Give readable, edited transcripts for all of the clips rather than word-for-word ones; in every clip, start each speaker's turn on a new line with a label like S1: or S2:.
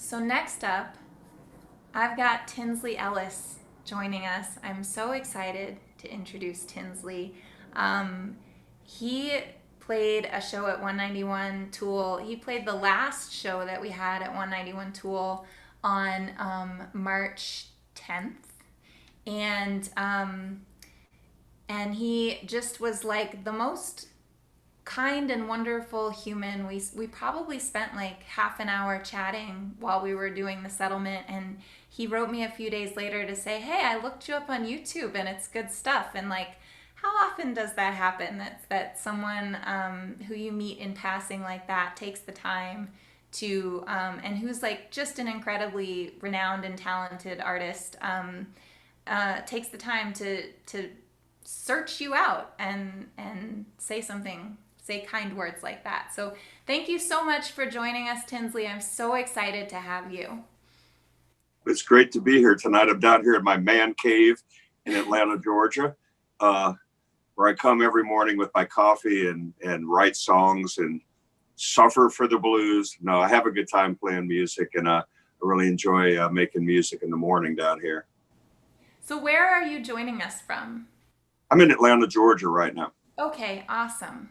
S1: So next up, I've got Tinsley Ellis joining us. I'm so excited to introduce Tinsley. Um, he played a show at 191 Tool. He played the last show that we had at 191 Tool on March 10th, and and he just was like the most kind and wonderful human. We probably spent like half an hour chatting while we were doing the settlement, and he wrote me a few days later to say, "Hey, I looked you up on YouTube and it's good stuff." And like, how often does that happen? That someone who you meet in passing like that takes the time to and who's like just an incredibly renowned and talented artist, takes the time to search you out and say kind words like that. So thank you so much for joining us, Tinsley. I'm so excited to have you.
S2: It's great to be here tonight. I'm down here in my man cave in Atlanta, Georgia, where I come every morning with my coffee and write songs and suffer for the blues. No, I have a good time playing music, and I really enjoy making music in the morning down here.
S1: So where are you joining us from?
S2: I'm in Atlanta, Georgia right now.
S1: Okay, awesome.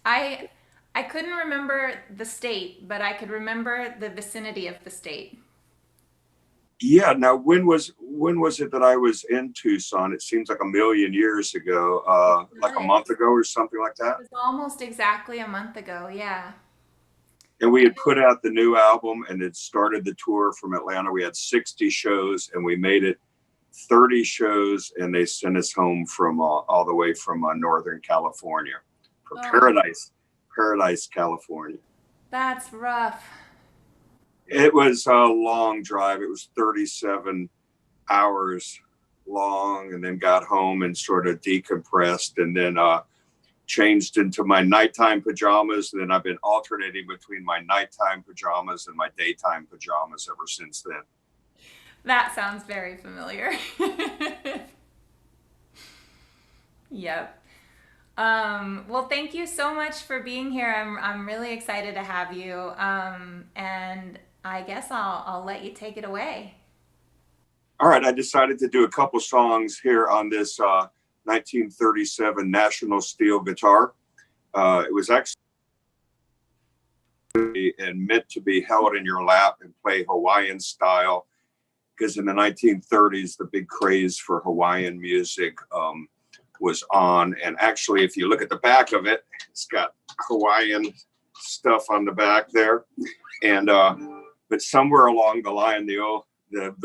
S1: I I couldn't remember the state, but I could remember the vicinity of the state.
S2: Yeah. Now, when was it that I was in Tucson? It seems like a million years ago, like a
S1: It
S2: month ago or something like that.
S1: was almost exactly a month ago. Yeah.
S2: And we had put out the new album and had started the tour from Atlanta. We had 60 shows and we made it 30 shows, and they sent us home from all the way from Northern California, from
S1: Oh,
S2: Paradise, California.
S1: that's rough.
S2: It was a long drive. It was 37 hours long, and then got home and sort of decompressed, and then changed into my nighttime pajamas. And then I've been alternating between my nighttime pajamas and my daytime pajamas ever since then.
S1: That sounds very familiar. Yep. Well, thank you so much for being here. I'm really excited to have you. And I guess I'll let you take it away.
S2: All right, I decided to do a couple songs here on this 1937 National Steel guitar. It was actually and meant to be held in your lap and play Hawaiian style, because in the 1930s, the big craze for Hawaiian music was on. And actually, if you look at the back of it, it's got Hawaiian stuff on the back there. And but somewhere along the line, the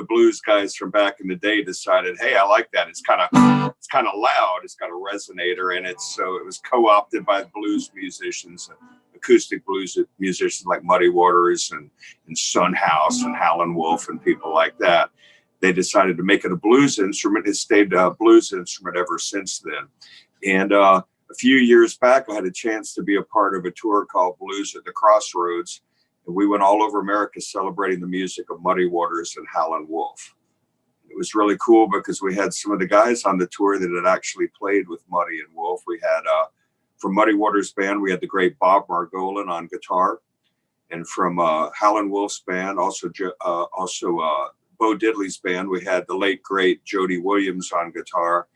S2: blues guys from back in the day decided, hey, I like that. It's kind of loud. It's got a resonator in it. So it was co-opted by blues musicians, acoustic blues musicians like Muddy Waters and Son House and Howlin' Wolf and people like that. They decided to make it a blues instrument. It stayed a blues instrument ever since then. And a few years back, I had a chance to be a part of a tour called Blues at the Crossroads. And we went all over America celebrating the music of Muddy Waters and Howlin' Wolf. It was really cool because we had some of the guys on the tour that had actually played with Muddy and Wolf. We had, from Muddy Waters band, we had the great Bob Margolin on guitar. And from Howlin' Wolf's band, also Bo Diddley's band, we had the late, great Jody Williams on guitar.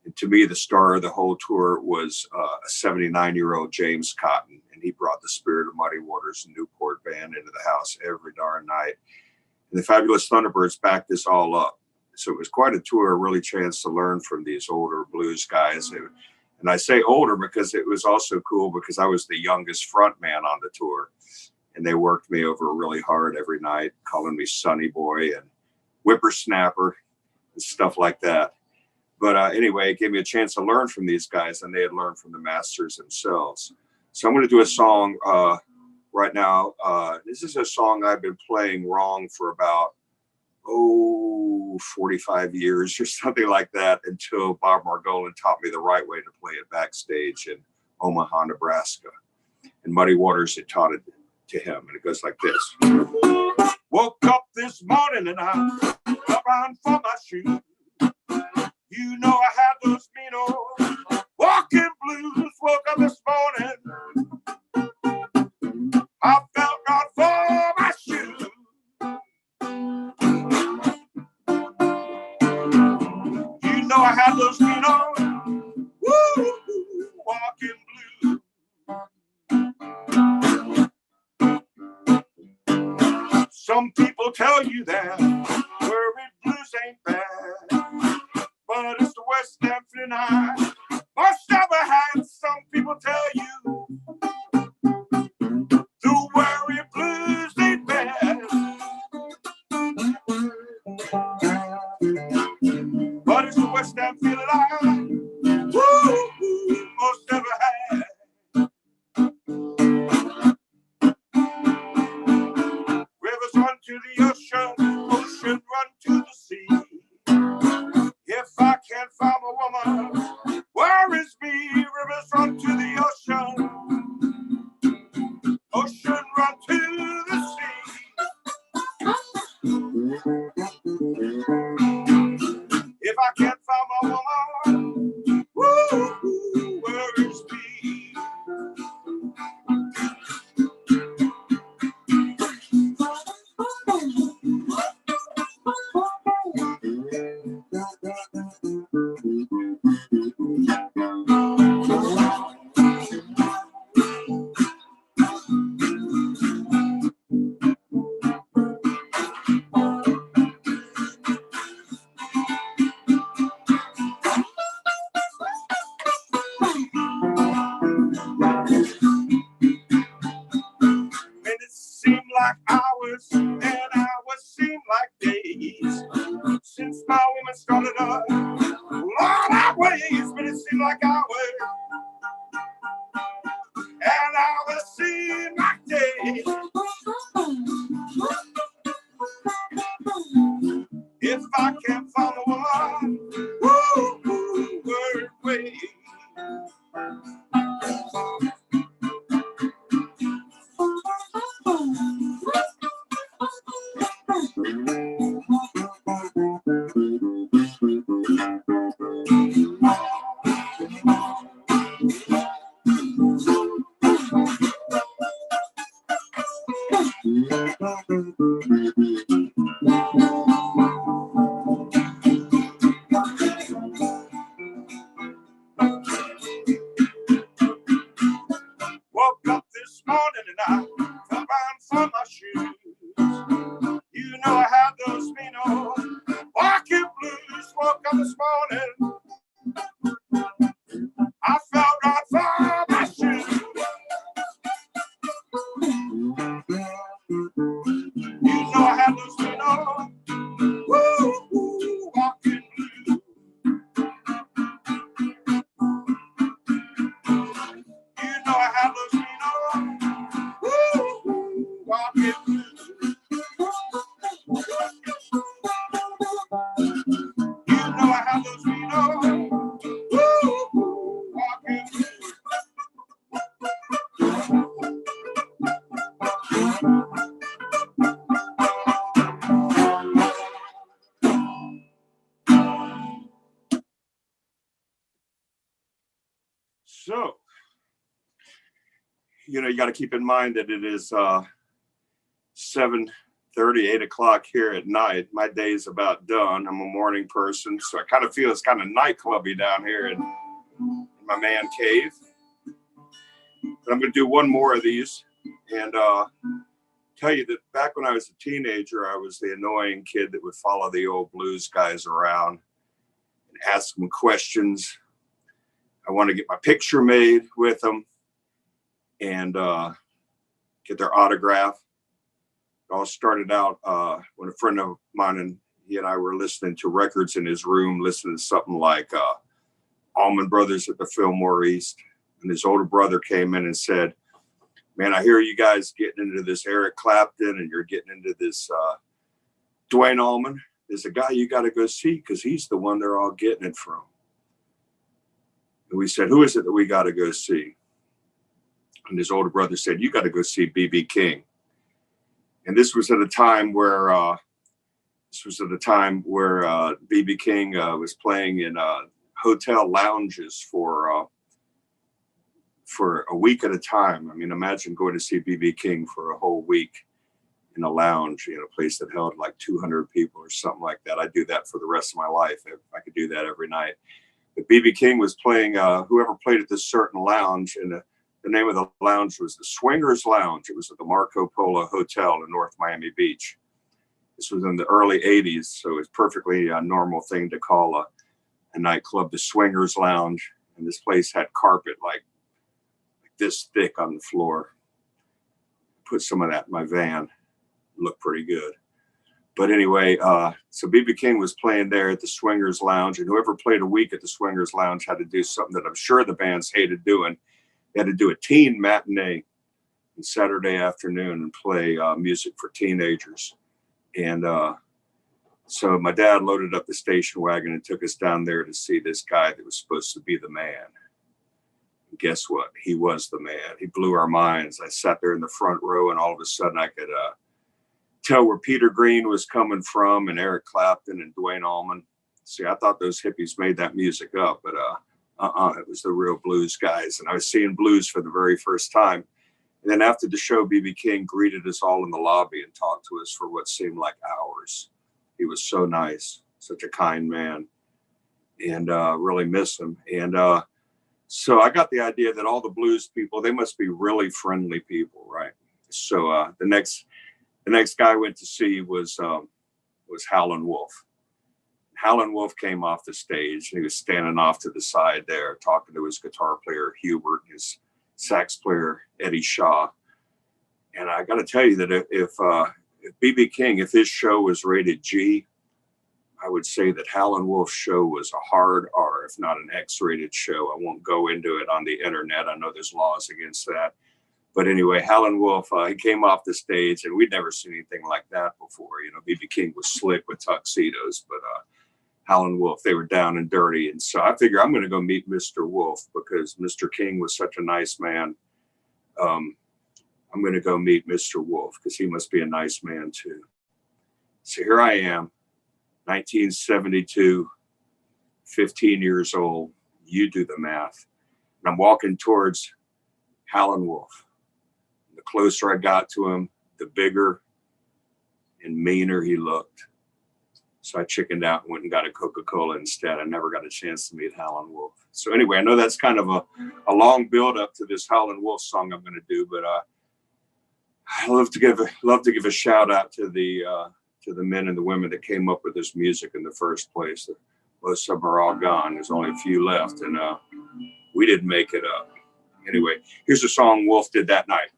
S2: And to me, the star of the whole tour was a 79-year-old James Cotton. And he brought the spirit of Muddy Waters and Newport band into the house every darn night. And the Fabulous Thunderbirds backed this all up. So it was quite a tour, really chance to learn from these older blues guys. And I say older because it was also cool because I was the youngest front man on the tour. And they worked me over really hard every night, calling me Sonny Boy and Whippersnapper and stuff like that. But anyway, it gave me a chance to learn from these guys, and they had learned from the masters themselves. So I'm going to do a song right now. This is a song I've been playing wrong for about, 45 years or something like that, until Bob Margolin taught me the right way to play it backstage in Omaha, Nebraska. And Muddy Waters had taught it to him, and it goes like this. Woke up this morning and I got on for my shoes. You know I had those mean old walking blues. Woke up this morning, I felt right for my shoes. I had those feet on, woo, walking blue. Some people tell you that worry blues ain't bad, but it's the West Hampton I must never had. Some people tell you the worry blues ain't bad, but it's the West Hampton I most never had. Rivers run to the ocean, ocean run to the sea. If I can't find a woman, where is me? Rivers run to the ocean, ocean run to the sea. If I can't find my woman, woo, where is me? Like hours and hours seem like days since my woman started up all our ways, but it seemed like hours and hours seem like days. If I can't find a woman, woo, word way. Woke up this morning and I felt bound for my shoes. You know I had those Mino walking blues. Woke up this morning, I felt right for my shoes. You know I had those Mino, woo, walking blues. You know I had those Mino, woo, walking blues. You know I have those Mino, woo, walking blues. So, you got to keep in mind that it is 7:30, 8 o'clock here at night. My day is about done. I'm a morning person, so I kind of feel it's kind of nightclubby down here in my man cave. But I'm going to do one more of these and tell you that back when I was a teenager, I was the annoying kid that would follow the old blues guys around and ask them questions. I want to get my picture made with them and get their autograph. It all started out when a friend of mine and he and I were listening to records in his room, listening to something like Allman Brothers at the Fillmore East. And his older brother came in and said, "Man, I hear you guys getting into this Eric Clapton and you're getting into this Duane Allman. There's a guy you got to go see because he's the one they're all getting it from." And we said, "Who is it that we got to go see?" And his older brother said, "You got to go see B.B. King." And this was at a time where B.B. King was playing in hotel lounges for a week at a time. I mean, imagine going to see B.B. King for a whole week. in a lounge, a place that held like 200 people or something like that. I'd do that for the rest of my life if I could do that every night. But B.B. King was playing, whoever played at this certain lounge, and the name of the lounge was the Swingers Lounge. It was at the Marco Polo Hotel in North Miami Beach. This was in the early 80s, so it's perfectly a normal thing to call a nightclub the Swingers Lounge. And this place had carpet like this thick on the floor. Put some of that in my van. Looked pretty good. But anyway, so B.B. King was playing there at the Swingers Lounge, and whoever played a week at the Swingers Lounge had to do something that I'm sure the bands hated doing. They had to do a teen matinee on Saturday afternoon and play music for teenagers. And so my dad loaded up the station wagon and took us down there to see this guy that was supposed to be the man. And guess what? He was the man. He blew our minds. I sat there in the front row, and all of a sudden I could tell where Peter Green was coming from, and Eric Clapton and Duane Allman. See, I thought those hippies made that music up, but it was the real blues guys. And I was seeing blues for the very first time. And then after the show, B.B. King greeted us all in the lobby and talked to us for what seemed like hours. He was so nice, such a kind man, and really miss him. And so I got the idea that all the blues people, they must be really friendly people, right? So the next guy I went to see was Howlin' Wolf. Howlin' Wolf came off the stage, and he was standing off to the side there talking to his guitar player, Hubert, his sax player, Eddie Shaw. And I got to tell you that if B.B. King, if his show was rated G, I would say that Howlin' Wolf's show was a hard R, if not an X-rated show. I won't go into it on the internet. I know there's laws against that. But anyway, Howlin' Wolf, he came off the stage, and we'd never seen anything like that before. B.B. King was slick with tuxedos, but Howlin' Wolf, they were down and dirty. And so I figure I'm going to go meet Mr. Wolf because Mr. King was such a nice man. I'm going to go meet Mr. Wolf because he must be a nice man too. So here I am, 1972, 15 years old. You do the math. And I'm walking towards Howlin' Wolf. The closer I got to him, the bigger and meaner he looked. So I chickened out and went and got a Coca-Cola instead. I never got a chance to meet Howlin' Wolf. So anyway, I know that's kind of a long build up to this Howlin' Wolf song I'm going to do, but I love to give a shout out to the men and the women that came up with this music in the first place. Most of them are all gone. There's only a few left, and we didn't make it up. Anyway, here's a song Wolf did that night.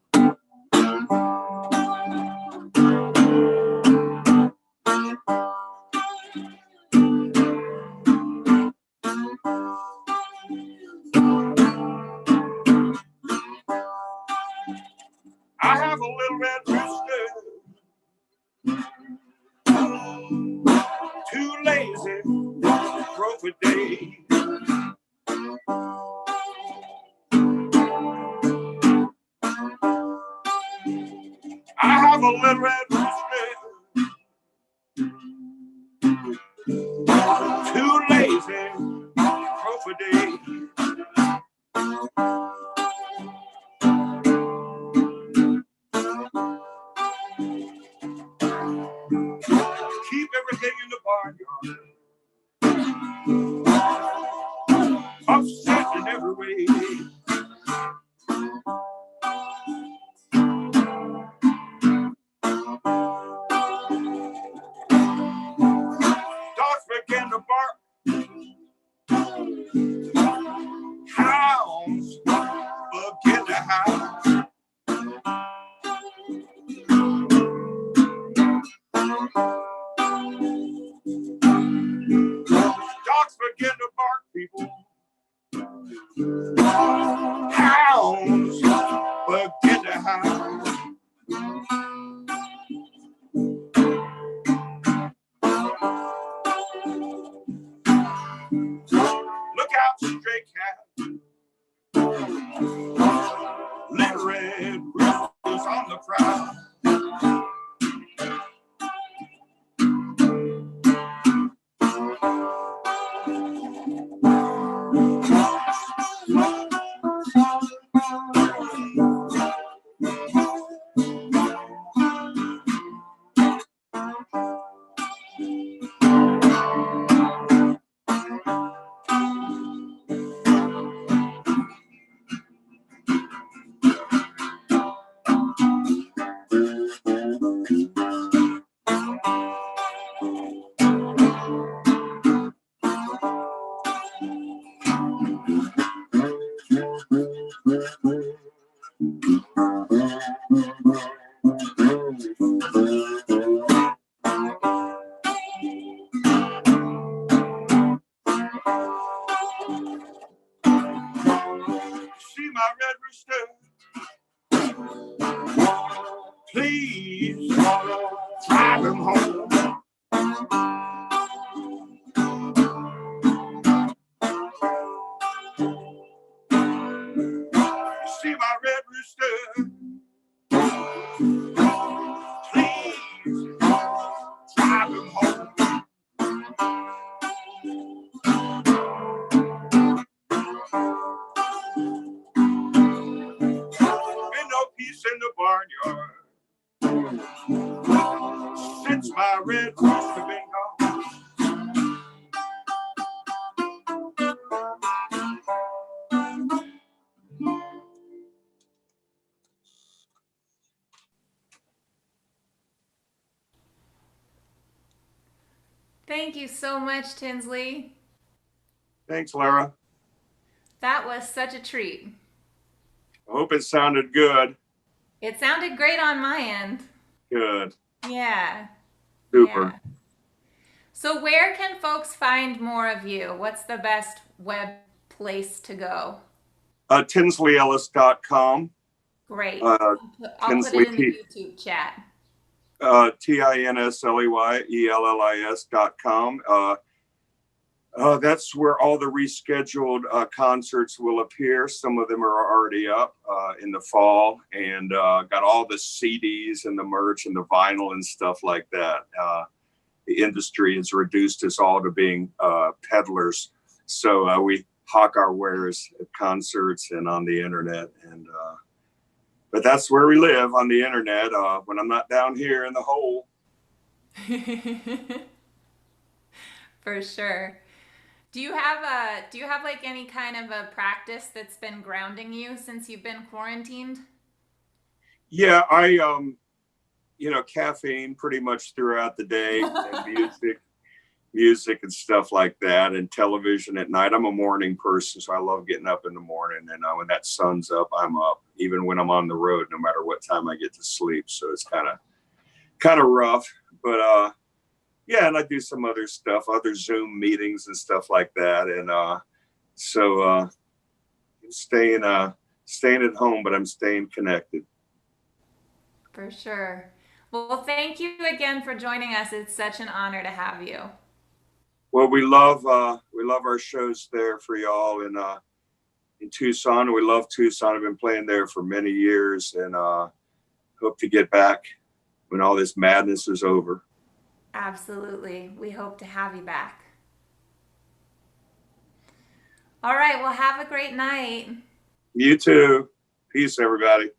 S2: I have a little red rooster, too lazy, broke a day. I have a little red rooster, too lazy, broke a day. Keep everything in the barnyard, upset in every way. Dogs begin to bark, hounds begin to howl. Dogs begin to bark, people. Hounds begin to howl. Look out, stray cat. Little red rose on the prowl. drive him home. You see my red rooster, please drive him home. Ain't no peace in the barnyard since my red rooster been gone.
S1: Thank you so much, Tinsley.
S2: Thanks, Lara.
S1: That was such a treat.
S2: I hope it sounded good.
S1: It sounded great on my end.
S2: Good.
S1: Yeah.
S2: Super.
S1: Yeah. So where can folks find more of you? What's the best web place to go?
S2: TinsleyEllis.com.
S1: Great.
S2: Uh,
S1: I'll put it in the YouTube chat.
S2: TinsleyEllis.com. That's where all the rescheduled concerts will appear. Some of them are already up in the fall, and got all the CDs and the merch and the vinyl and stuff like that. The industry has reduced us all to being peddlers, so we hawk our wares at concerts and on the internet. And but that's where we live, on the internet. When I'm not down here in the hole.
S1: For sure. Do you have like any kind of a practice that's been grounding you since you've been quarantined?
S2: Yeah, I caffeine pretty much throughout the day, and music and stuff like that, and television at night. I'm a morning person, so I love getting up in the morning, and when that sun's up, I'm up, even when I'm on the road, no matter what time I get to sleep. So it's kind of rough, but yeah, and I do some other stuff, other Zoom meetings and stuff like that. And so staying at home, but I'm staying connected.
S1: For sure. Well, thank you again for joining us. It's such an honor to have you.
S2: Well, we love our shows there for y'all in Tucson. We love Tucson. I've been playing there for many years, and hope to get back when all this madness is over.
S1: Absolutely. We hope to have you back. All right. Well, have a great night.
S2: You too. Peace, everybody.